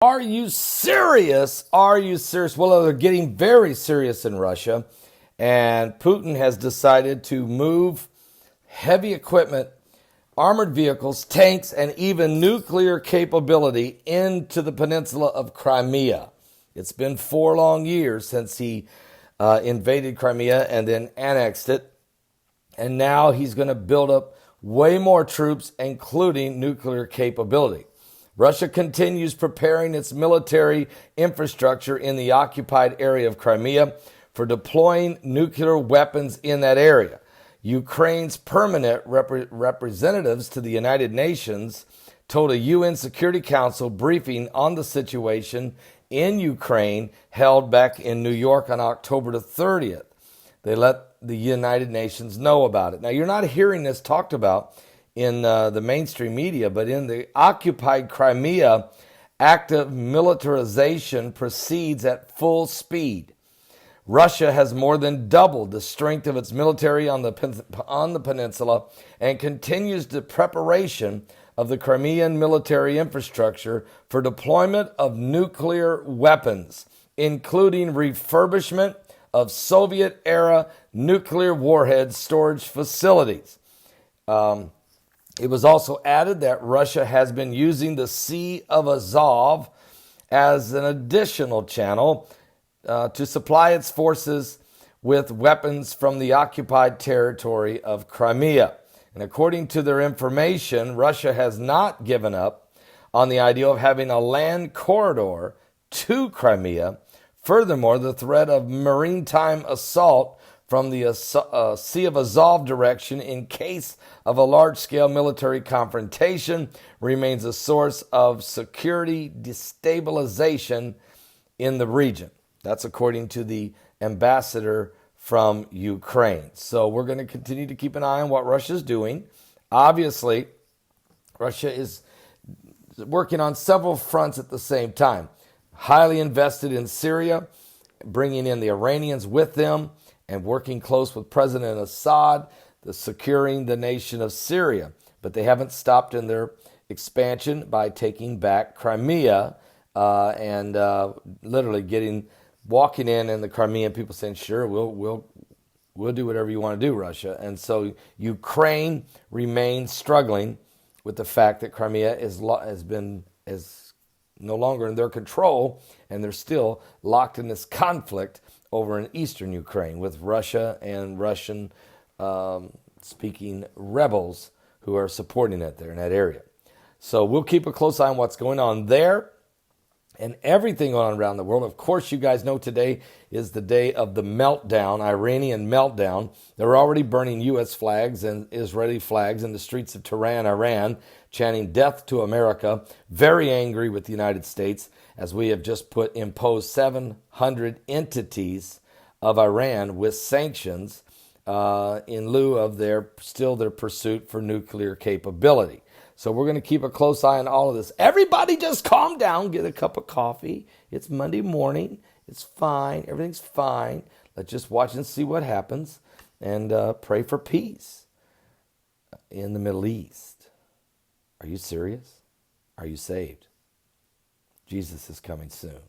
Are you serious? Are you serious? Well, they're getting very serious in Russia, and Putin has decided to move heavy equipment, armored vehicles, tanks, and even nuclear capability into the peninsula of Crimea. It's been 4 long years since he invaded Crimea and then annexed it, and now he's going to build up way more troops, including nuclear capability. Russia continues preparing its military infrastructure in the occupied area of Crimea for deploying nuclear weapons in that area. Ukraine's permanent representatives to the United Nations told a UN Security Council briefing on the situation in Ukraine held back in New York on October the 30th. They let the United Nations know about it. Now, you're not hearing this talked about in the mainstream media, but in the occupied Crimea, active militarization proceeds at full speed. Russia has more than doubled the strength of its military on the peninsula and continues the preparation of the Crimean military infrastructure for deployment of nuclear weapons, including refurbishment of Soviet-era nuclear warhead storage facilities. It was also added that Russia has been using the Sea of Azov as an additional channel to supply its forces with weapons from the occupied territory of Crimea. And according to their information, Russia has not given up on the idea of having a land corridor to Crimea. Furthermore, the threat of maritime assault from the Sea of Azov direction in case of a large-scale military confrontation remains a source of security destabilization in the region. That's according to the ambassador from Ukraine. So we're going to continue to keep an eye on what Russia's doing. Obviously, Russia is working on several fronts at the same time. Highly invested in Syria, bringing in the Iranians with them, and working close with President Assad, securing the nation of Syria. But they haven't stopped in their expansion by taking back Crimea and literally walking in, and the Crimean people saying, "Sure, we'll do whatever you want to do, Russia." And so Ukraine remains struggling with the fact that Crimea is no longer in their control, and they're still locked in this conflict over in eastern Ukraine with Russia and Russian-speaking rebels who are supporting it there in that area. So we'll keep a close eye on what's going on there and everything going on around the world. Of course, you guys know today is the day of the meltdown, Iranian meltdown. They're already burning U.S. flags and Israeli flags in the streets of Tehran, Iran, chanting death to America, very angry with the United States, as we have just imposed 700 entities of Iran with sanctions in lieu of their pursuit for nuclear capability. So we're going to keep a close eye on all of this. Everybody just calm down, get a cup of coffee. It's Monday morning. It's fine. Everything's fine. Let's just watch and see what happens and pray for peace in the Middle East. Are you serious? Are you saved? Jesus is coming soon.